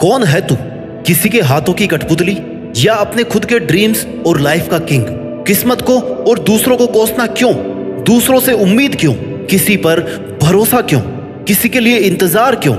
कौन है तू? किसी के हाथों की कठपुतली या अपने खुद के ड्रीम्स और लाइफ का किंग? किस्मत को और दूसरों को कोसना क्यों? दूसरों से उम्मीद क्यों? किसी पर भरोसा क्यों? किसी के लिए इंतजार क्यों?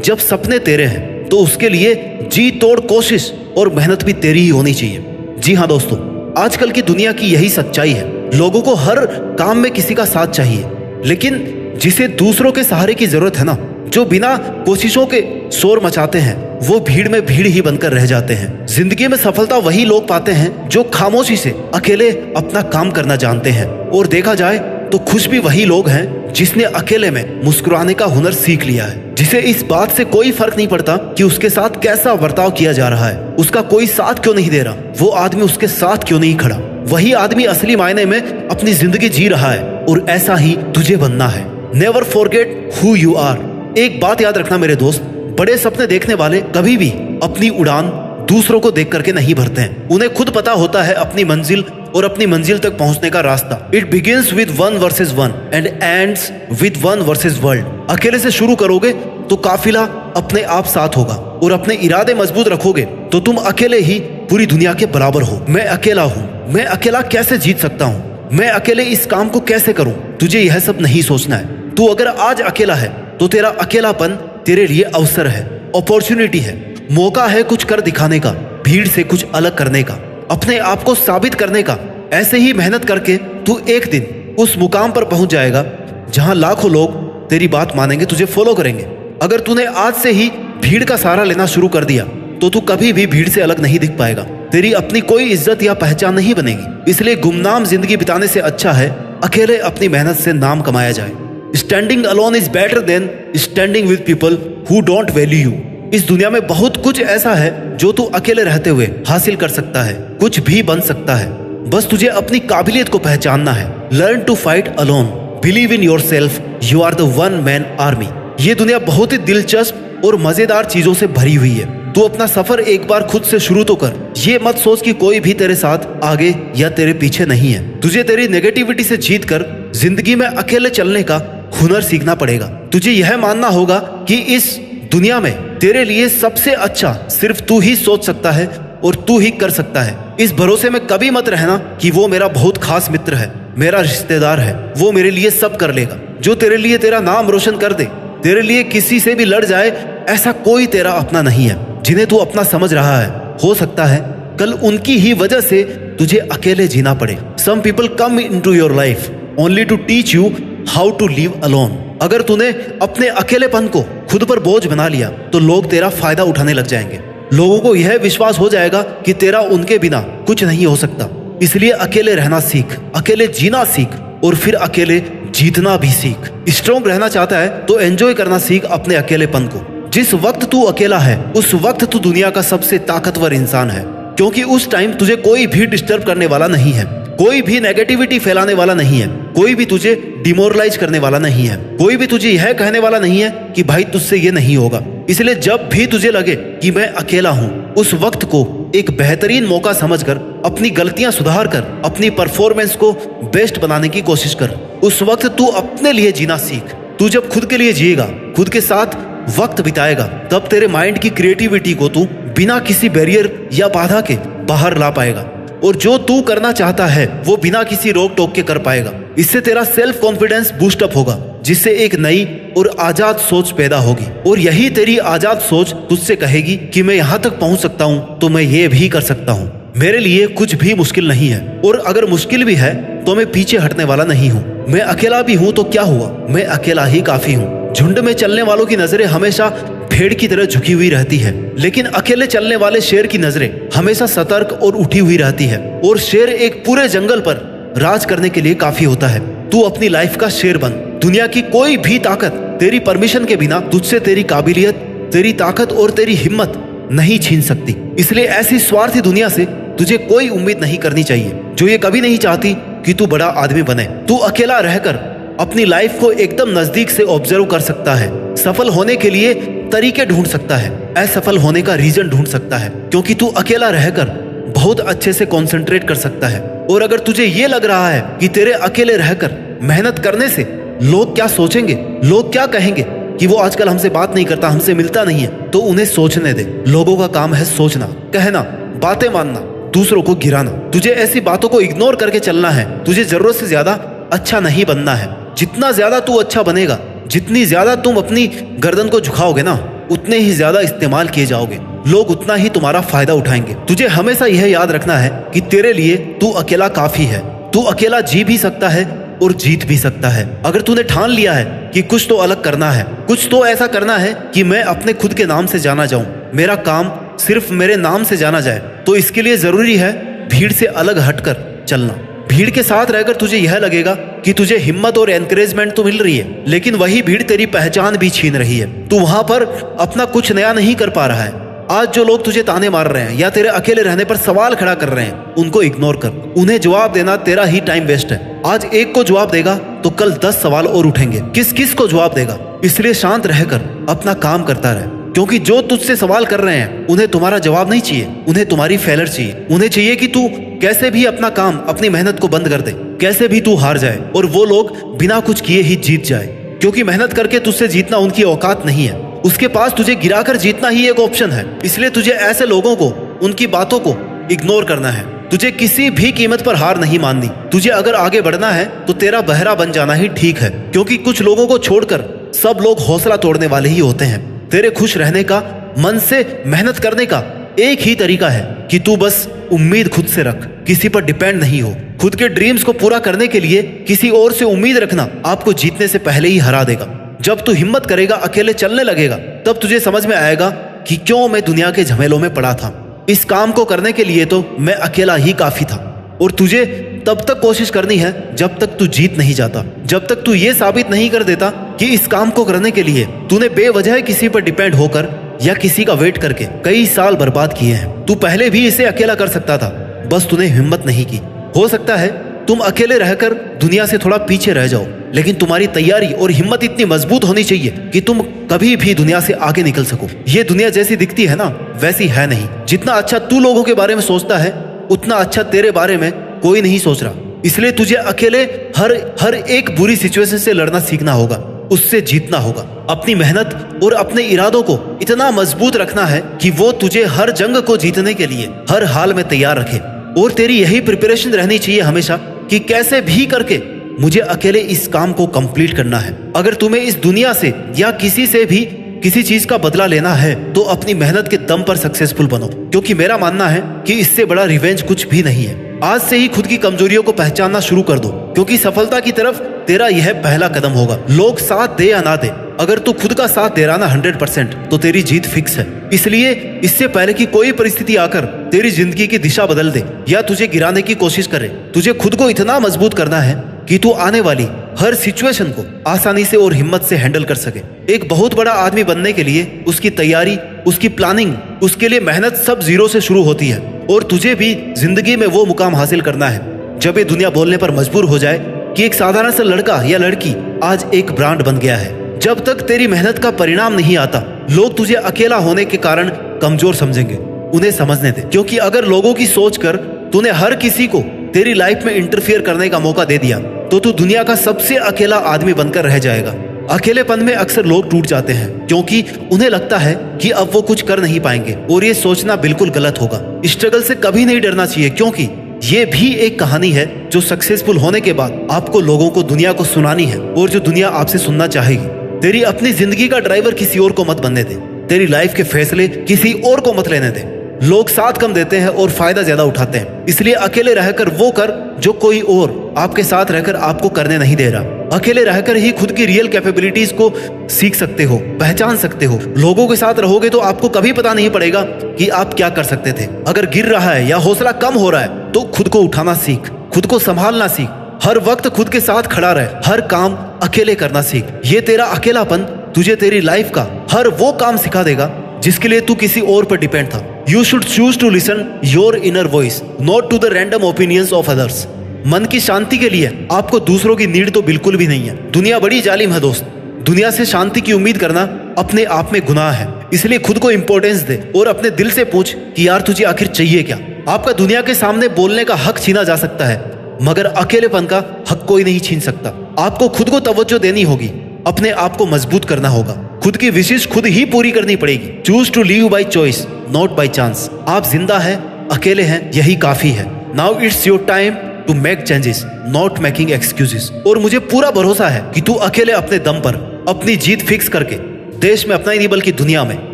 जब सपने तेरे हैं तो उसके लिए जी तोड़ कोशिश और मेहनत भी तेरी ही होनी चाहिए। जी हाँ दोस्तों, आजकल की दुनिया की यही सच्चाई है। लोगों को हर काम में किसी का साथ चाहिए, लेकिन जिसे दूसरों के सहारे की जरूरत है ना, जो बिना कोशिशों के शोर मचाते हैं, वो भीड़ में भीड़ ही बनकर रह जाते हैं। जिंदगी में सफलता वही लोग पाते हैं जो खामोशी से अकेले अपना काम करना जानते हैं। और देखा जाए तो खुश भी वही लोग हैं जिसने अकेले में मुस्कुराने का हुनर सीख लिया है, जिसे इस बात से कोई फर्क नहीं पड़ता कि उसके साथ कैसा बर्ताव किया जा रहा है, उसका कोई साथ क्यों नहीं दे रहा, वो आदमी उसके साथ क्यों नहीं खड़ा। वही आदमी असली मायने में अपनी जिंदगी जी रहा है और ऐसा ही तुझे बनना है। Never forget who you are. एक बात याद रखना मेरे दोस्त, बड़े सपने देखने वाले कभी भी अपनी उड़ान दूसरों को देख करके नहीं भरते हैं। उन्हें खुद पता होता है अपनी मंजिल और अपनी मंजिल तक पहुंचने का रास्ता। It begins with 1 versus 1 and ends with 1 versus world. अकेले से शुरू करोगे तो काफिला अपने आप साथ होगा, और अपने इरादे मजबूत रखोगे तो तुम अकेले ही पूरी दुनिया के बराबर हो। मैं अकेला हूँ, मैं अकेला कैसे जीत सकता हूँ, मैं अकेले इस काम को कैसे करूँ? तुझे यह सब नहीं सोचना है। तू अगर आज अकेला है तो तेरा अकेलापन तेरे लिए अवसर है, अपॉर्चुनिटी है, मौका है कुछ कर दिखाने का, भीड़ से कुछ अलग करने का, अपने आप को साबित करने का। ऐसे ही मेहनत करके तू एक दिन उस मुकाम पर पहुंच जाएगा जहां लाखों लोग तेरी बात मानेंगे, तुझे फॉलो करेंगे। अगर तूने आज से ही भीड़ का सहारा लेना शुरू कर दिया तो तू कभी भी भीड़ से अलग नहीं दिख पाएगा। तेरी अपनी कोई इज्जत या पहचान नहीं बनेगी। इसलिए गुमनाम जिंदगी बिताने से अच्छा है अकेले अपनी मेहनत से नाम कमाया जाए। Standing alone is better than standing with people who don't value you. इस दुनिया में बहुत कुछ ऐसा है जो तू अकेले रहते हुए हासिल कर सकता है, कुछ भी बन सकता है। बस तुझे अपनी काबिलियत को पहचानना है। Learn to fight alone, believe in yourself, you are the one man army. ये दुनिया बहुत ही दिलचस्प और मजेदार चीजों से भरी हुई है। तू अपना सफर एक बार खुद से शुरू तो कर। ये मत सोच कि कोई भी तेरे साथ आगे या तेरे पीछे नहीं है। तुझे तेरी नेगेटिविटी से जीत कर जिंदगी में अकेले चलने का हुनर सीखना पड़ेगा। तुझे यह मानना होगा कि इस दुनिया में तेरे लिए सबसे अच्छा सिर्फ तू ही सोच सकता है और तू ही कर सकता है। इस भरोसे में कभी मत रहना कि वो मेरा बहुत खास मित्र है, मेरा रिश्तेदार है, वो मेरे लिए सब कर लेगा। जो तेरे लिए तेरा नाम रोशन कर दे, तेरे लिए किसी से भी लड़ जाए, ऐसा कोई तेरा अपना नहीं है जिन्हें तू अपना समझ रहा है। हो सकता है कल उनकी ही वजह से तुझे अकेले जीना पड़े। Some people come into your life only to teach you how to live alone. अगर तूने अपने अकेलेपन को खुद पर बोझ बना लिया तो लोग तेरा फायदा उठाने लग जाएंगे। लोगों को यह विश्वास हो जाएगा कि तेरा उनके बिना कुछ नहीं हो सकता। इसलिए अकेले रहना सीख, अकेले जीना सीख और फिर अकेले जीतना भी सीख। स्ट्रॉन्ग रहना चाहता है तो एंजॉय करना सीख अपने अकेलेपन को। जिस वक्त तू अकेला है उस वक्त तू दुनिया का सबसे ताकतवर इंसान है, क्योंकि उस टाइम तुझे कोई भी डिस्टर्ब करने वाला नहीं है, कोई भी नेगेटिविटी फैलाने वाला नहीं है, कोई भी तुझे डिमोरलाइज करने वाला नहीं है, कोई भी तुझे यह कहने वाला नहीं है कि भाई तुझसे ये नहीं होगा। इसलिए जब भी तुझे लगे कि मैं अकेला हूँ, उस वक्त को एक बेहतरीन मौका समझकर अपनी गलतियां सुधार कर अपनी परफॉर्मेंस को बेस्ट बनाने की कोशिश कर। उस वक्त तू अपने लिए जीना सीख। तू जब खुद के लिए जिएगा, खुद के साथ वक्त बिताएगा, तब तेरे माइंड की क्रिएटिविटी को तू बिना किसी बैरियर या बाधा के बाहर ला पाएगा, और जो तू करना चाहता है वो बिना किसी रोक टोक के कर पाएगा। इससे तेरा सेल्फ कॉन्फिडेंस बूस्ट अप होगा, जिससे एक नई और आजाद सोच पैदा होगी। और यही तेरी आजाद सोच तुझसे कहेगी कि मैं यहाँ तक पहुँच सकता हूँ तो मैं ये भी कर सकता हूँ। मेरे लिए कुछ भी मुश्किल नहीं है, और अगर मुश्किल भी है तो मैं पीछे हटने वाला नहीं हूँ। मैं अकेला भी हूँ तो क्या हुआ, मैं अकेला ही काफी हूँ। झुंड में चलने वालों की नजरें हमेशा भेड़ की तरह झुकी हुई रहती है, लेकिन अकेले चलने वाले शेर की नजरें हमेशा सतर्क और उठी हुई रहती है। और शेर एक पूरे जंगल पर राज करने के लिए काफी होता है। तू अपनी लाइफ का शेर बन। दुनिया की कोई भी ताकत तेरी परमिशन के बिना तुझसे तेरी काबिलियत, तेरी ताकत और तेरी हिम्मत नहीं छीन सकती। इसलिए ऐसी स्वार्थी दुनिया से तुझे कोई उम्मीद नहीं करनी चाहिए जो ये कभी नहीं चाहती कि तू बड़ा आदमी बने। तू अकेला रहकर अपनी लाइफ को एकदम नजदीक से ऑब्जर्व कर सकता है, सफल होने के लिए तरीके ढूंढ सकता है, असफल होने का रीजन ढूंढ सकता है, क्योंकि तू अकेला रहकर बहुत अच्छे से कंसंट्रेट कर सकता है। और अगर तुझे ये लग रहा है कि तेरे अकेले रहकर मेहनत करने से लोग क्या सोचेंगे, लोग क्या कहेंगे, कि वो आजकल हमसे बात नहीं करता, हमसे मिलता नहीं है, तो उन्हें सोचने दे। लोगों का काम है सोचना, कहना, बातें मानना, दूसरों को गिराना। तुझे ऐसी बातों को इग्नोर करके चलना है। तुझे जरूरत से ज्यादा अच्छा नहीं बनना है। जितना ज्यादा तू अच्छा बनेगा, जितनी ज्यादा तुम अपनी गर्दन को झुकाओगे ना, उतने ही ज्यादा इस्तेमाल किए जाओगे। लोग उतना ही तुम्हारा फायदा उठाएंगे। तुझे हमेशा यह याद रखना है कि तेरे लिए तू अकेला काफी है। तू अकेला जी भी सकता है और जीत भी सकता है। अगर तूने ठान लिया है कि कुछ तो अलग करना है, कुछ तो ऐसा करना है कि मैं अपने खुद के नाम से जाना जाऊं, मेरा काम सिर्फ मेरे नाम से जाना जाए, तो इसके लिए जरूरी है भीड़ से अलग हटकर चलना। भीड़ के साथ रहकर तुझे यह लगेगा कि तुझे हिम्मत और एनकरेजमेंट तो मिल रही है, लेकिन वही भीड़ तेरी पहचान भी छीन रही है। तू वहां पर अपना कुछ नया नहीं कर पा रहा है। आज जो लोग तुझे ताने मार रहे हैं या तेरे अकेले रहने पर सवाल खड़ा कर रहे हैं, उनको इग्नोर कर। उन्हें जवाब देना तेरा ही टाइम वेस्ट है। आज एक को जवाब देगा तो कल 10 सवाल और उठेंगे। किस किस को जवाब देगा? इसलिए शांत रहकर अपना काम करता रहे, क्योंकि जो तुझसे सवाल कर रहे हैं उन्हें तुम्हारा जवाब नहीं चाहिए, उन्हें तुम्हारी फेलर चाहिए। उन्हें चाहिए कि तू कैसे भी अपना काम, अपनी मेहनत को बंद कर दे, कैसे भी तू हार जाए और वो लोग बिना कुछ किए ही जीत जाए। क्योंकि मेहनत करके तुझसे जीतना उनकी औकात नहीं है। उसके पास तुझे गिराकर जीतना ही एक ऑप्शन है। इसलिए तुझे ऐसे लोगों को, उनकी बातों को इग्नोर करना है। तुझे किसी भी कीमत पर हार नहीं माननी। तुझे अगर आगे बढ़ना है तो तेरा बहरा बन जाना ही ठीक है, क्योंकि कुछ लोगों को छोड़कर सब लोग हौसला तोड़ने वाले ही होते हैं। तेरे खुश रहने का, मन से मेहनत करने का एक ही तरीका है कि तू बस उम्मीद खुद से रख, किसी पर डिपेंड नहीं हो। खुद के ड्रीम्स को पूरा करने के लिए किसी और से उम्मीद रखना आपको जीतने से पहले ही हरा देगा। जब तू हिम्मत करेगा, अकेले चलने लगेगा, तब तुझे समझ में आएगा कि क्यों मैं दुनिया के झमेलों में पड़ा था। इस काम को करने के लिए तो मैं अकेला ही काफी था। और तुझे तब तक कोशिश करनी है जब तक तू जीत नहीं जाता, जब तक तू ये साबित नहीं कर देता कि इस काम को करने के लिए तूने बेवजह किसी पर डिपेंड होकर या किसी का वेट करके कई साल बर्बाद किए हैं। तू पहले भी इसे अकेला कर सकता था, बस तूने हिम्मत नहीं की। हो सकता है तुम अकेले रहकर दुनिया से थोड़ा पीछे रह जाओ, लेकिन तुम्हारी तैयारी और हिम्मत इतनी मजबूत होनी चाहिए कि तुम कभी भी दुनिया से आगे निकल सको। ये दुनिया जैसी दिखती है ना, वैसी है नहीं। जितना अच्छा तू लोगों के बारे में सोचता है, उतना अच्छा तेरे बारे में कोई नहीं सोच रहा। इसलिए तुझे अकेले हर एक बुरी सिचुएशन से लड़ना सीखना होगा, उससे जीतना होगा। अपनी मेहनत और अपने इरादों को इतना मजबूत रखना है कि वो तुझे हर जंग को जीतने के लिए हर हाल में तैयार रखे। और तेरी यही प्रिपरेशन रहनी चाहिए हमेशा कि कैसे भी करके मुझे अकेले इस काम को कंप्लीट करना है। अगर तुम्हें इस दुनिया से या किसी से भी किसी चीज का बदला लेना है तो अपनी मेहनत के दम पर सक्सेसफुल बनो, क्योंकि मेरा मानना है कि इससे बड़ा रिवेंज कुछ भी नहीं है। आज से ही खुद की कमजोरियों को पहचानना शुरू कर दो, क्योंकि सफलता की तरफ तेरा यह पहला कदम होगा। लोग साथ दे या ना दे, अगर तू खुद का साथ दे रहा ना 100%, तो तेरी जीत फिक्स है। इसलिए इससे पहले कि कोई परिस्थिति आकर तेरी जिंदगी की दिशा बदल दे या तुझे गिराने की कोशिश करे, तुझे खुद को इतना मजबूत करना है कि तू आने वाली हर सिचुएशन को आसानी से और हिम्मत से हैंडल कर सके। एक बहुत बड़ा आदमी बनने के लिए उसकी तैयारी, उसकी प्लानिंग, उसके लिए मेहनत सब जीरो से शुरू होती है। और तुझे भी जिंदगी में वो मुकाम हासिल करना है जब ये दुनिया बोलने पर मजबूर हो जाए कि एक साधारण सा लड़का या लड़की आज एक ब्रांड बन गया है। जब तक तेरी मेहनत का परिणाम नहीं आता, लोग तुझे अकेला होने के कारण कमजोर समझेंगे। उन्हें समझने दे, क्योंकि अगर लोगों की सोच कर तूने हर किसी को तेरी लाइफ में इंटरफियर करने का मौका दे दिया तो तू दुनिया का सबसे अकेला आदमी बनकर रह जाएगा। अकेलेपन में अक्सर लोग टूट जाते हैं क्योंकि उन्हें लगता है कि अब वो कुछ कर नहीं पाएंगे, और ये सोचना बिल्कुल गलत होगा। स्ट्रगल से कभी नहीं डरना चाहिए, क्योंकि ये भी एक कहानी है जो सक्सेसफुल होने के बाद आपको लोगों को, दुनिया को सुनानी है, और जो दुनिया आपसे सुनना चाहेगी। तेरी अपनी जिंदगी का ड्राइवर किसी और को मत बनने दे। तेरी लाइफ के फैसले किसी और को मत लेने दे। लोग साथ कम देते हैं और फायदा ज्यादा उठाते हैं, इसलिए अकेले रहकर वो कर जो कोई और आपके साथ रहकर आपको करने नहीं दे रहा। अकेले रहकर ही खुद की रियल कैपेबिलिटीज को सीख सकते हो, पहचान सकते हो। लोगों के साथ रहोगे तो आपको कभी पता नहीं पड़ेगा कि आप क्या कर सकते थे। अगर गिर रहा है या हौसला कम हो रहा है तो खुद को उठाना सीख, खुद को संभालना सीख, हर वक्त खुद के साथ खड़ा रहे, हर काम अकेले करना सीख। ये तेरा अकेलापन तुझे तेरी लाइफ का हर वो काम सिखा देगा जिसके लिए तू किसी और पर डिपेंड था। You should choose to listen your inner voice, not to the random opinions of others. मन की शांति के लिए आपको दूसरों की नीड तो बिल्कुल भी नहीं है। दुनिया बड़ी जालिम है दोस्त। दुनिया से शांति की उम्मीद करना अपने आप में गुनाह है। इसलिए खुद को इंपॉर्टेंस दे और अपने दिल से पूछ कि यार तुझे आखिर चाहिए क्या। आपका दुनिया के सामने बोलने का हक छीना जा सकता है, मगर अकेलेपन का हक कोई नहीं छीन सकता। आपको खुद को तवज्जो देनी होगी, अपने आप को मजबूत करना होगा, खुद की विशेष खुद ही पूरी करनी पड़ेगी। Choose to live by choice not by chance. आप जिंदा हैं, अकेले हैं, यही काफी है। Now it's your time to make changes not making excuses. और मुझे पूरा भरोसा है कि तू अकेले अपने दम पर अपनी जीत फिक्स करके देश में अपना ही नहीं बल्कि दुनिया में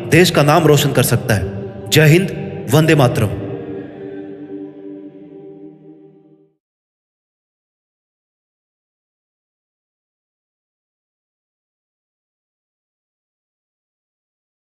देश का नाम रोशन कर सकता है। जय हिंद, वंदे मातरम।